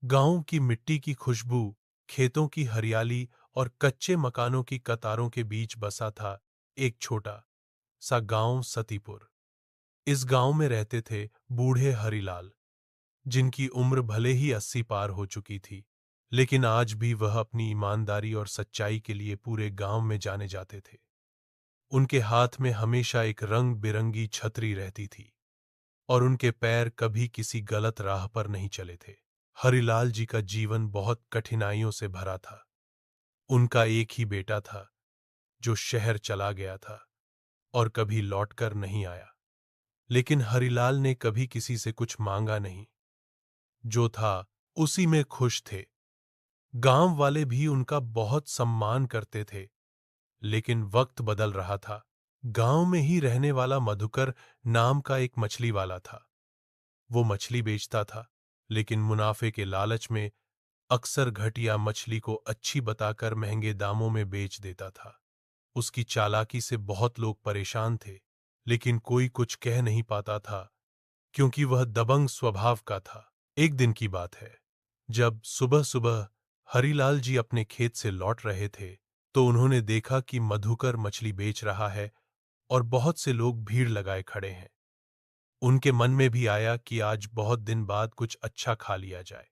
गांव की मिट्टी की खुशबू, खेतों की हरियाली और कच्चे मकानों की कतारों के बीच बसा था एक छोटा सा गांव सतीपुर। इस गांव में रहते थे बूढ़े हरिलाल, जिनकी उम्र भले ही 80 पार हो चुकी थी, लेकिन आज भी वह अपनी ईमानदारी और सच्चाई के लिए पूरे गांव में जाने जाते थे। उनके हाथ में हमेशा एक रंग बिरंगी छतरी रहती थी और उनके पैर कभी किसी गलत राह पर नहीं चले थे। हरिलाल जी का जीवन बहुत कठिनाइयों से भरा था। उनका एक ही बेटा था जो शहर चला गया था और कभी लौटकर नहीं आया। लेकिन हरिलाल ने कभी किसी से कुछ मांगा नहीं। जो था उसी में खुश थे। गांव वाले भी उनका बहुत सम्मान करते थे। लेकिन वक्त बदल रहा था। गांव में ही रहने वाला मधुकर नाम का एक मछली वाला था। वो मछली बेचता था, लेकिन मुनाफे के लालच में अक्सर घटिया मछली को अच्छी बताकर महंगे दामों में बेच देता था। उसकी चालाकी से बहुत लोग परेशान थे, लेकिन कोई कुछ कह नहीं पाता था, क्योंकि वह दबंग स्वभाव का था। एक दिन की बात है, जब सुबह सुबह हरिलाल जी अपने खेत से लौट रहे थे, तो उन्होंने देखा कि मधुकर मछली बेच रहा है और बहुत से लोग भीड़ लगाए खड़े हैं। उनके मन में भी आया कि आज बहुत दिन बाद कुछ अच्छा खा लिया जाए।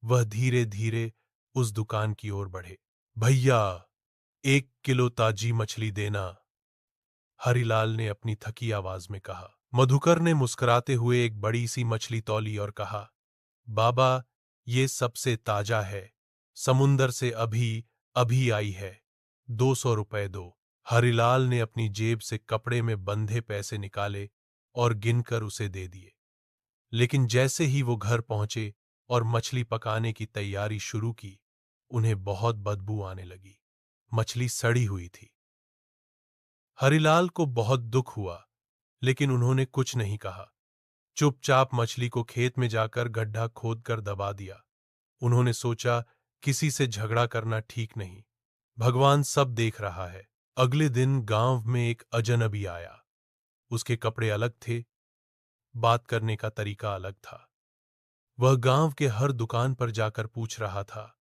वह धीरे धीरे उस दुकान की ओर बढ़े। भैया, 1 किलो ताजी मछली देना, हरिलाल ने अपनी थकी आवाज में कहा। मधुकर ने मुस्कुराते हुए एक बड़ी सी मछली तौली और कहा, बाबा, ये सबसे ताजा है, समुंदर से अभी अभी आई है, 200 रुपए दो। हरिलाल ने अपनी जेब से कपड़े में बंधे पैसे निकाले और गिनकर उसे दे दिए। लेकिन जैसे ही वो घर पहुंचे और मछली पकाने की तैयारी शुरू की, उन्हें बहुत बदबू आने लगी। मछली सड़ी हुई थी। हरिलाल को बहुत दुख हुआ, लेकिन उन्होंने कुछ नहीं कहा। चुपचाप मछली को खेत में जाकर गड्ढा खोदकर दबा दिया। उन्होंने सोचा, किसी से झगड़ा करना ठीक नहीं, भगवान सब देख रहा है। अगले दिन गांव में एक अजनबी आया। उसके कपड़े अलग थे, बात करने का तरीका अलग था। वह गांव के हर दुकान पर जाकर पूछ रहा था,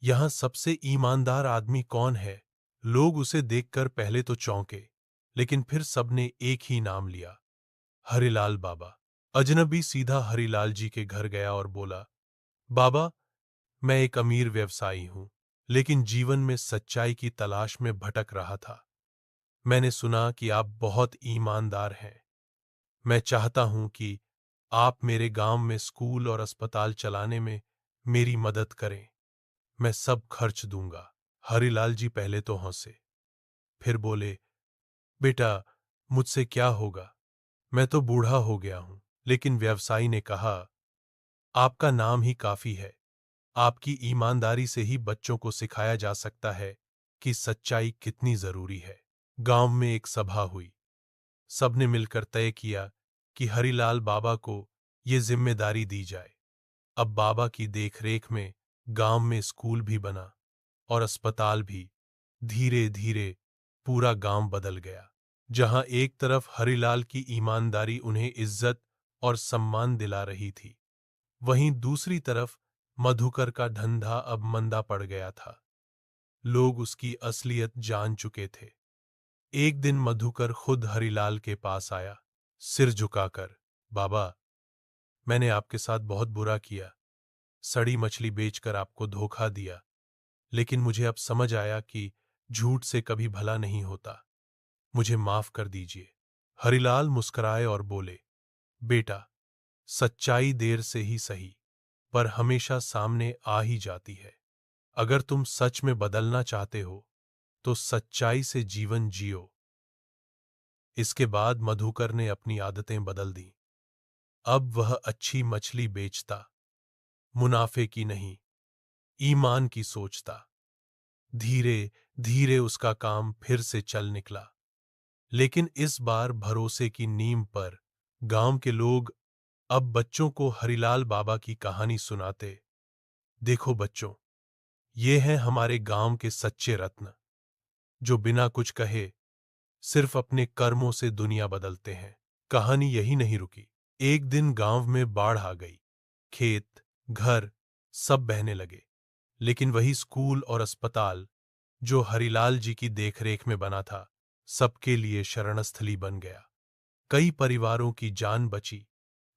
यहां सबसे ईमानदार आदमी कौन है? लोग उसे देखकर पहले तो चौंके, लेकिन फिर सबने एक ही नाम लिया, हरिलाल बाबा। अजनबी सीधा हरिलाल जी के घर गया और बोला, बाबा, मैं एक अमीर व्यवसायी हूं, लेकिन जीवन में सच्चाई की तलाश में भटक रहा था। मैंने सुना कि आप बहुत ईमानदार हैं। मैं चाहता हूं कि आप मेरे गांव में स्कूल और अस्पताल चलाने में मेरी मदद करें। मैं सब खर्च दूंगा। हरिलाल जी पहले तो हंसे, फिर बोले, बेटा, मुझसे क्या होगा? मैं तो बूढ़ा हो गया हूं। लेकिन व्यवसायी ने कहा, आपका नाम ही काफी है। आपकी ईमानदारी से ही बच्चों को सिखाया जा सकता है कि सच्चाई कितनी जरूरी है। गांव में एक सभा हुई। सबने मिलकर तय किया कि हरिलाल बाबा को ये जिम्मेदारी दी जाए। अब बाबा की देखरेख में गांव में स्कूल भी बना और अस्पताल भी। धीरे धीरे पूरा गांव बदल गया। जहां एक तरफ हरिलाल की ईमानदारी उन्हें इज्जत और सम्मान दिला रही थी, वहीं दूसरी तरफ मधुकर का धंधा अब मंदा पड़ गया था। लोग उसकी असलियत जान चुके थे। एक दिन मधुकर खुद हरिलाल के पास आया, सिर झुकाकर, बाबा, मैंने आपके साथ बहुत बुरा किया, सड़ी मछली बेचकर आपको धोखा दिया। लेकिन मुझे अब समझ आया कि झूठ से कभी भला नहीं होता। मुझे माफ कर दीजिए। हरिलाल मुस्कुराए और बोले, बेटा, सच्चाई देर से ही सही, पर हमेशा सामने आ ही जाती है। अगर तुम सच में बदलना चाहते हो, तो सच्चाई से जीवन जियो। इसके बाद मधुकर ने अपनी आदतें बदल दी। अब वह अच्छी मछली बेचता, मुनाफे की नहीं, ईमान की सोचता। धीरे धीरे उसका काम फिर से चल निकला, लेकिन इस बार भरोसे की नींव पर। गांव के लोग अब बच्चों को हरिलाल बाबा की कहानी सुनाते। देखो बच्चों, ये हैं हमारे गांव के सच्चे रत्न, जो बिना कुछ कहे सिर्फ अपने कर्मों से दुनिया बदलते हैं। कहानी यही नहीं रुकी। एक दिन गांव में बाढ़ आ गई। खेत, घर सब बहने लगे। लेकिन वही स्कूल और अस्पताल जो हरिलाल जी की देखरेख में बना था, सबके लिए शरणस्थली बन गया। कई परिवारों की जान बची।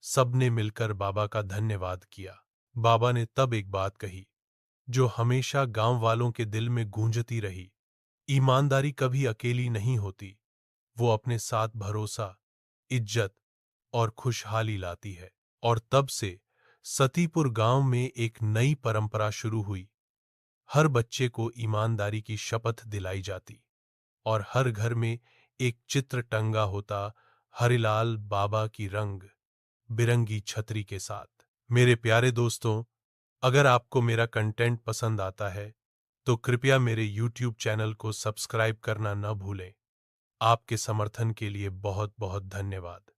सबने मिलकर बाबा का धन्यवाद किया। बाबा ने तब एक बात कही जो हमेशा गांव वालों के दिल में गूंजती रही, ईमानदारी कभी अकेली नहीं होती, वो अपने साथ भरोसा, इज्जत और खुशहाली लाती है। और तब से सतीपुर गांव में एक नई परंपरा शुरू हुई। हर बच्चे को ईमानदारी की शपथ दिलाई जाती और हर घर में एक चित्र टंगा होता, हरिलाल बाबा की रंग बिरंगी छतरी के साथ। मेरे प्यारे दोस्तों, अगर आपको मेरा कंटेंट पसंद आता है तो कृपया मेरे YouTube चैनल को सब्सक्राइब करना न भूलें। आपके समर्थन के लिए बहुत बहुत धन्यवाद।